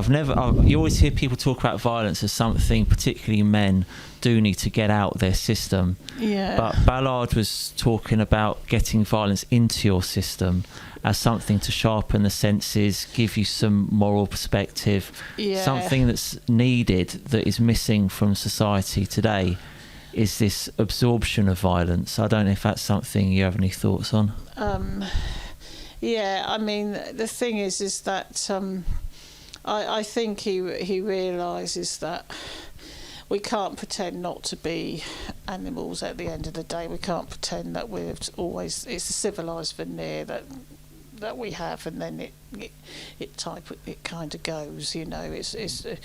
you always hear people talk about violence as something, particularly men, do need to get out their system. Yeah. But Ballard was talking about getting violence into your system as something to sharpen the senses, give you some moral perspective, something that's needed, that is missing from society today, is this absorption of violence. I don't know if that's something you have any thoughts on. Yeah, I mean, the thing is that I think he realises that we can't pretend not to be animals at the end of the day. We can't pretend that we're always... It's a civilised veneer that we have, and then it kind of goes, you know. It's a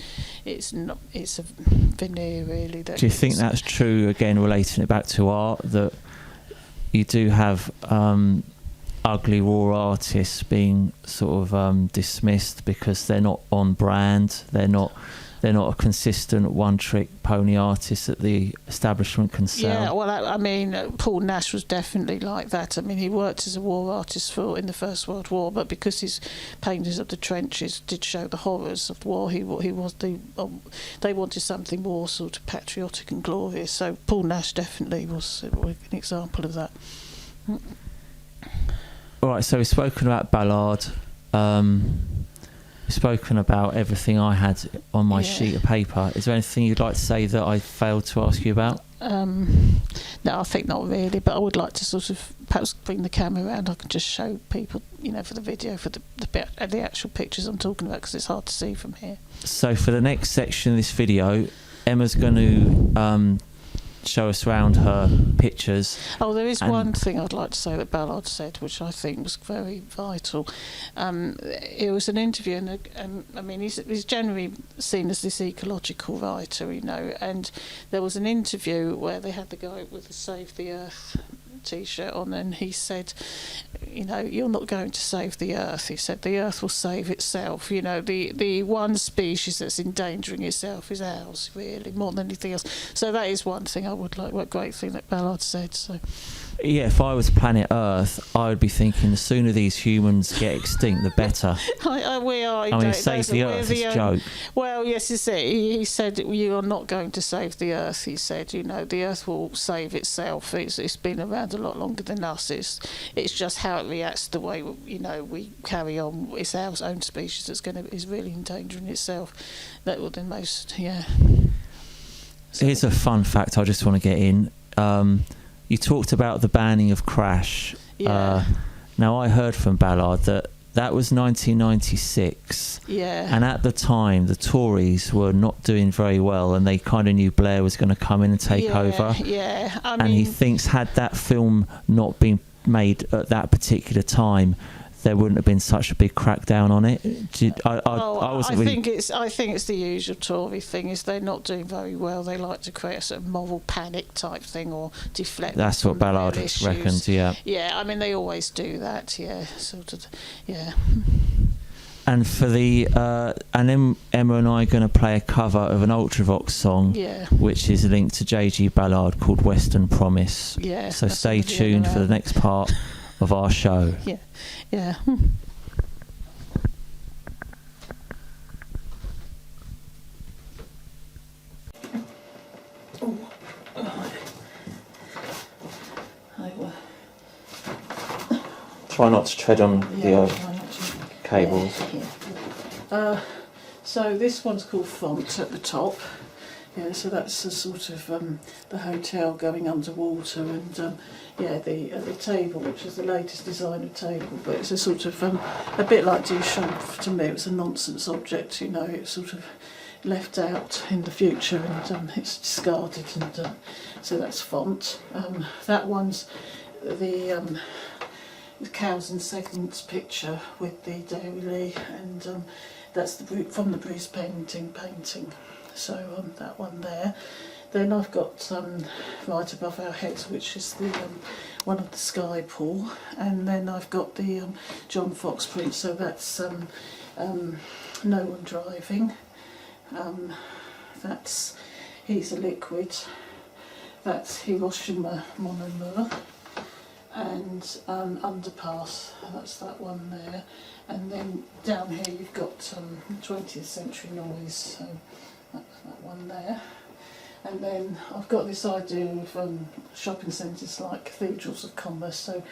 veneer, really. That do you think that's true, again, relating it back to art, that you do have ugly raw artists being sort of dismissed because they're not on brand, they're not a consistent one-trick pony artist that the establishment can sell? Yeah, well, I mean, Paul Nash was definitely like that. I mean, he worked as a war artist in the First World War, but because his paintings of the trenches did show the horrors of war, they wanted something more sort of patriotic and glorious. So Paul Nash definitely was an example of that. All right, so we've spoken about Ballard. We've spoken about everything I had on my sheet of paper. Is there anything you'd like to say that I failed to ask you about? No, I think not really, but I would like to sort of perhaps bring the camera around. I can just show people, you know, for the video, for the actual pictures I'm talking about, because it's hard to see from here. So for the next section of this video, Emma's going to show us around her pictures. Oh, there is one thing I'd like to say that Ballard said, which I think was very vital. It was an interview, and I mean, he's generally seen as this ecological writer, you know, and there was an interview where they had the guy with the Save the Earth T-shirt on, and he said, you know, you're not going to save the earth. He said the earth will save itself. You know, the one species that's endangering itself is ours, really, more than anything else. So that is one thing I would like. What great thing that Ballard said. So yeah, if I was planet Earth, I would be thinking the sooner these humans get extinct, the better. We are. I mean, save the earth is a joke. Well, yes, he said you are not going to save the earth. He said, you know, the earth will save itself. It's been around a lot longer than us. It's just how it reacts to the way, you know, we carry on. It's our own species is really endangering itself. That would the most, yeah. So, here's a fun fact I just want to get in. You talked about the banning of Crash. Yeah. Now, I heard from Ballard that was 1996. Yeah. And at the time, the Tories were not doing very well, and they kind of knew Blair was going to come in and take over. Yeah. I and mean, he thinks had that film not been made at that particular time, there wouldn't have been such a big crackdown on it. I think it's the usual Tory thing, is they're not doing very well. They like to create a sort of moral panic type thing, or deflect. That's what Ballard reckons, yeah. Yeah, I mean, they always do that, yeah, sort of, yeah. And for and then Emma and I are going to play a cover of an Ultravox song, which is linked to J.G. Ballard, called Western Promise. Yeah. So stay tuned for the next part of our show. Yeah, yeah. Try not to tread on the cables. Yeah. So this one's called Font at the top. Yeah, so that's a sort of the hotel going underwater, and the table, which is the latest design of table, but it's a sort of a bit like Duchamp to me. It's a nonsense object, you know. It's sort of left out in the future, and it's discarded, and so that's Font. That one's the Cows and Segments picture with the Dairy, and that's from the Bruce painting. So that one there. Then I've got right above our heads, which is the one of the Sky Pool, and then I've got the John Foxx print. So that's No One Driving. That's He's a Liquid. That's Hiroshima Mon Amour. And and Underpass. That's that one there. And then down here you've got 20th century noise, so that's that one there. And then I've got this idea of shopping centres like cathedrals of commerce. So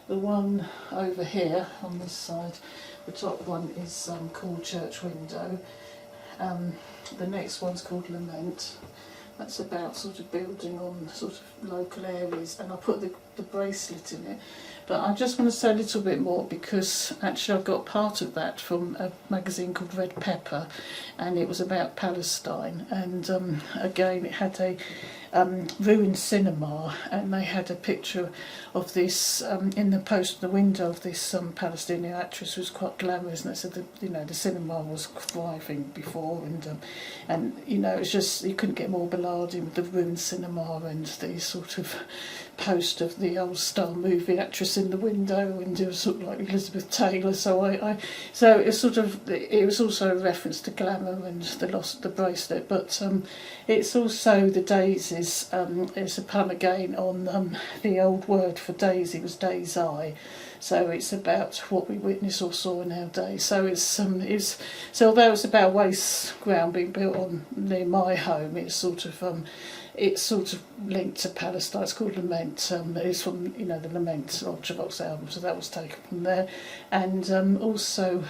the one over here on this side, the top one is called Church Window. The next one's called Lament. That's about sort of building on sort of local areas, and I put the bracelet in it. But I just want to say a little bit more, because actually I got part of that from a magazine called Red Pepper, and it was about Palestine. And again, it had a ruined cinema, and they had a picture of this in the the window of this Palestinian actress who was quite glamorous, and they said that the cinema was thriving before, and it's just, you couldn't get more Ballardian with the ruined cinema and the sort of post of the old star movie actress in the window, and it was sort of like Elizabeth Taylor. So so it's sort of, it was also a reference to glamour and the bracelet, but it's also the daisies. It's a pun again on the old word for daisy was day's eye. So it's about what we witness or saw in our day. So so although it's about waste ground being built on near my home, it's sort of linked to Palestine. It's called Lament. It's from the Lament Ultravox album, so that was taken from there. And also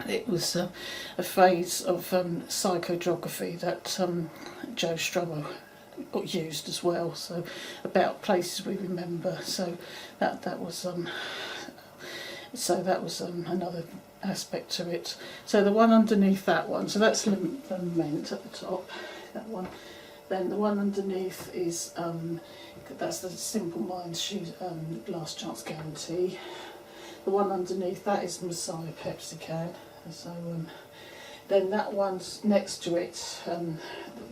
it was a phase of psychogeography that Joe Strummer used as well. So about places we remember. So that was another aspect to it. So the one underneath that one, so that's Lament at the top. That one. Then the one underneath is that's the Simple Minds Last Chance Guarantee. The one underneath that is Messiah Pepsi Can. So then that one's next to it.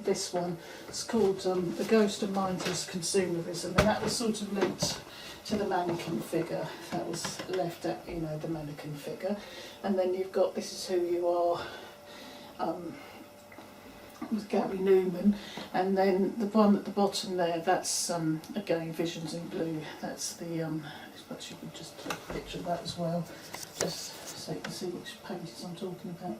This one is called The Ghost of Mindless Consumerism, and that was sort of linked to the mannequin figure. That was left at the mannequin figure, and then you've got This Is Who You Are. With Gary Numan, and then the one at the bottom there, that's again Visions in Blue. That's the perhaps you could just take a picture of that as well, just so you can see which paintings I'm talking about.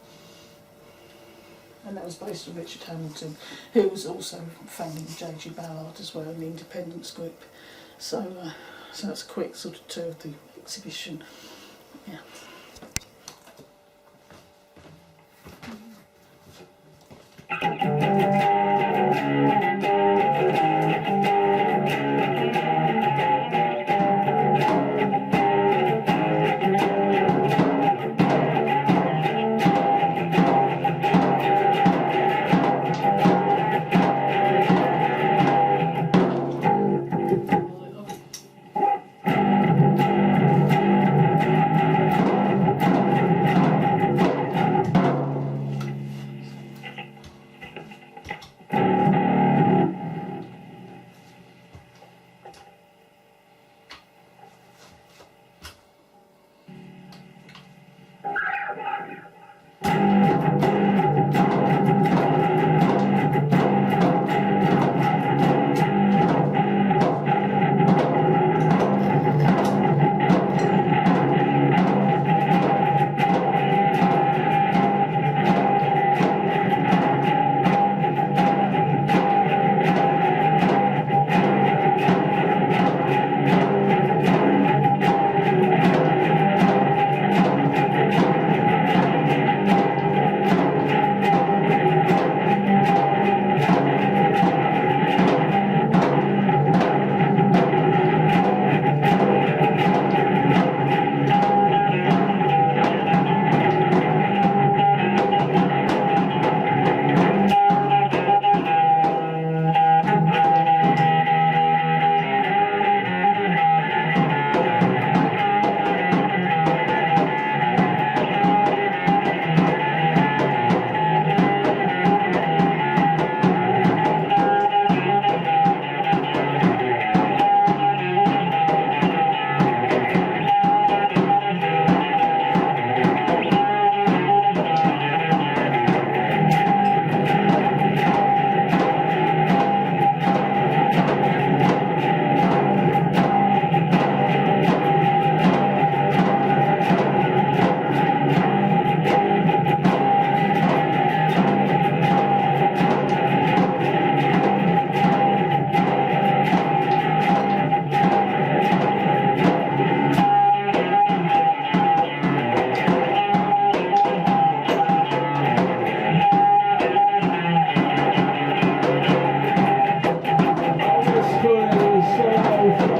And that was based on Richard Hamilton, who was also founding J.G. Ballard as well in the Independence group. So that's a quick sort of tour of the exhibition. Yeah.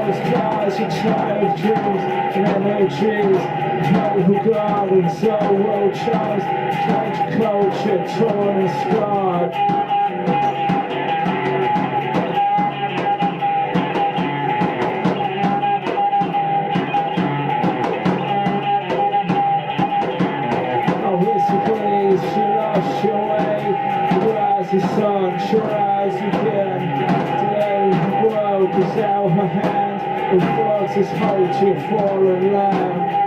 postcards, your child dreams and energies. Noble gardens, old world charms, strange culture, torn and scarred. The sun shall rise again. Today the world is out her hand and floats its hope to a fallen land.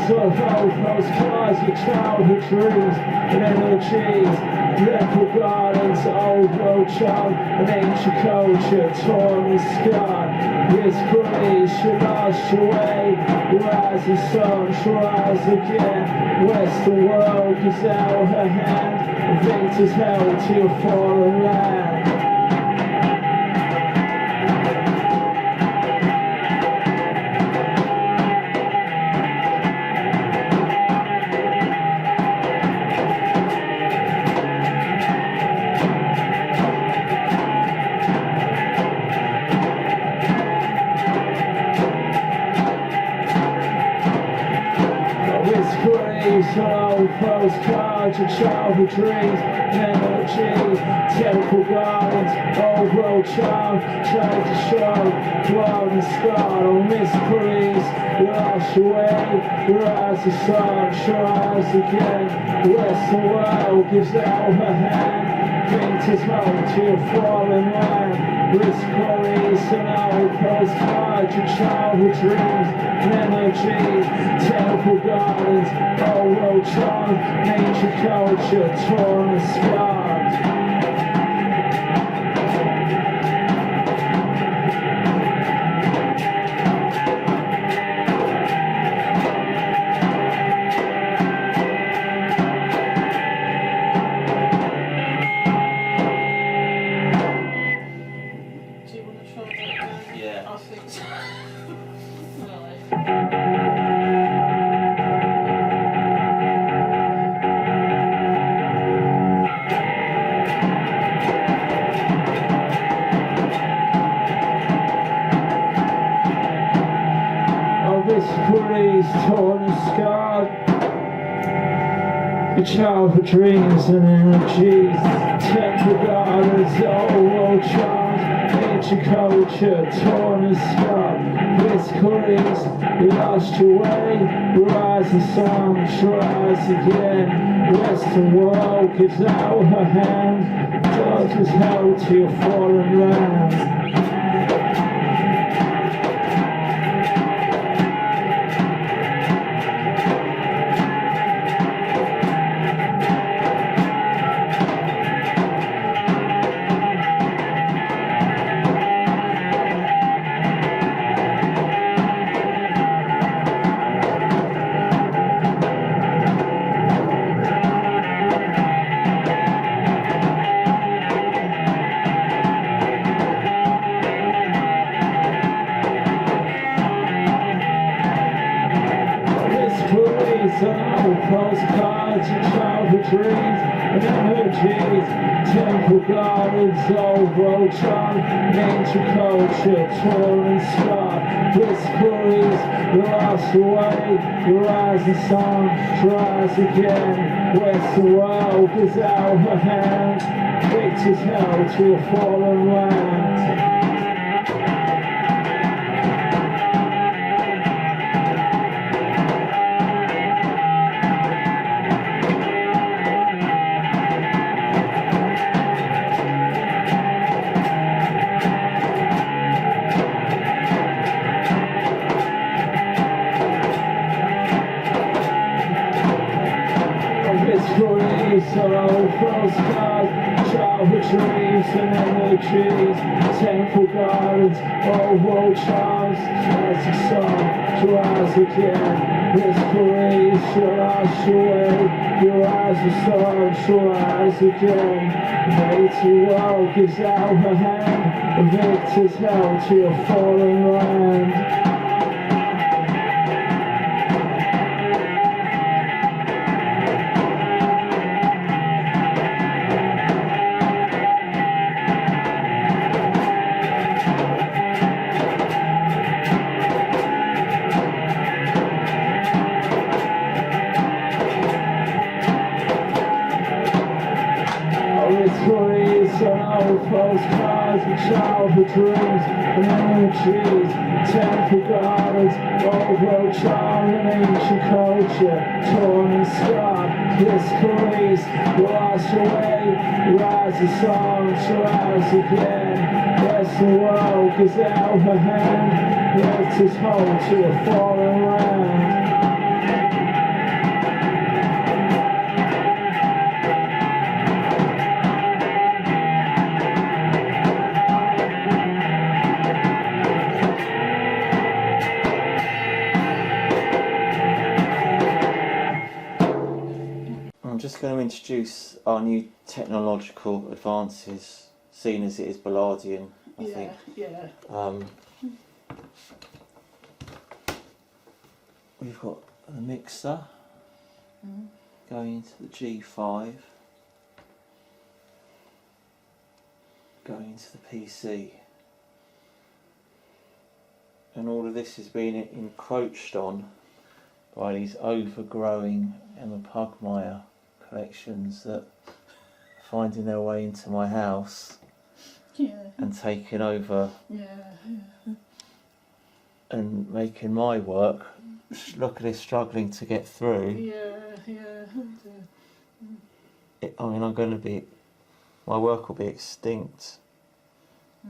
Sort of old postcards, your childhood dreams and energies. Leopard gardens, old world charm and ancient culture, torn and scarred. This breeze shall last your way. The rising sun shall rise again. Western world gives out her hand and victors held to your fallen land. Old postcards, your childhood dreams, energies, temple gardens, old world charm, tried to show, wild and scarred on this breeze, you lost your way, the rise of sun, shall rise again, the western world gives out her hand, brings us home to your fallen land. Risk quarries and old postcards, your childhood dreams and energies, temple gardens, old world charm, nature culture, torn and scarred. Torn and scarred, your childhood dreams and energies, temple gardens, old world charms, ancient culture, torn and scarred. This quarries, you lost your way, the rising sun shall rise again. The western world gives out her hand, does is held to your fallen land. Postcards and childhood dreams and energies, temple gardens, old world charm, nature culture, torn and scarred. This quarries, you lost your way, the rising sun rise again. Western world gives out her hand, victors held to a fallen land. Old postcards, childhood dreams and energies, temple gardens, old world charms, classic song to rise again. This police shall wash away your eyes will start to rise again. Nature world gives out her hand, the victor's held to your fallen land. Postcards of childhood dreams and energies, temple gardens, old world charm and ancient culture, torn and scarred. This police will wash away, rise the song to rise again. Yes, the world gives out her hand, left his home to a foreign land. I'm just going to introduce our new technological advances, seen as it is Ballardian, I think. Yeah. We've got a mixer going into the G5, going into the PC. And all of this is being encroached on by these overgrowing Emma Pugmire collections that are finding their way into my house and taking over and making my work, look at it, struggling to get through. I'm going to be, my work will be extinct.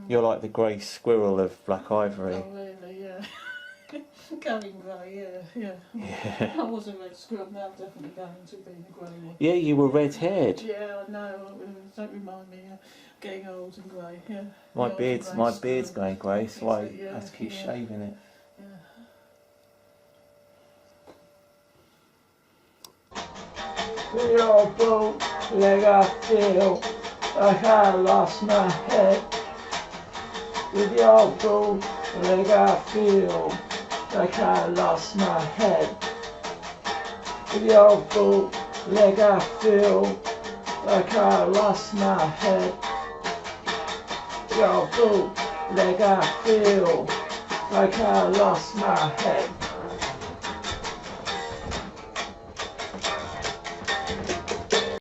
You're like the grey squirrel of Black Ivory. Oh really, yeah. Going grey, yeah. I wasn't red squirrel, now I'm definitely going to being a grey one. Yeah, you were red-haired. Yeah, I know, don't remind me, getting old and grey, yeah. My beard's going grey, so I have to keep shaving it. With your boat, leg I feel like I lost my head. With your boat, leg I feel like I lost my head. With your boot leg I feel like I lost my head. Your boot leg I feel like I lost my head.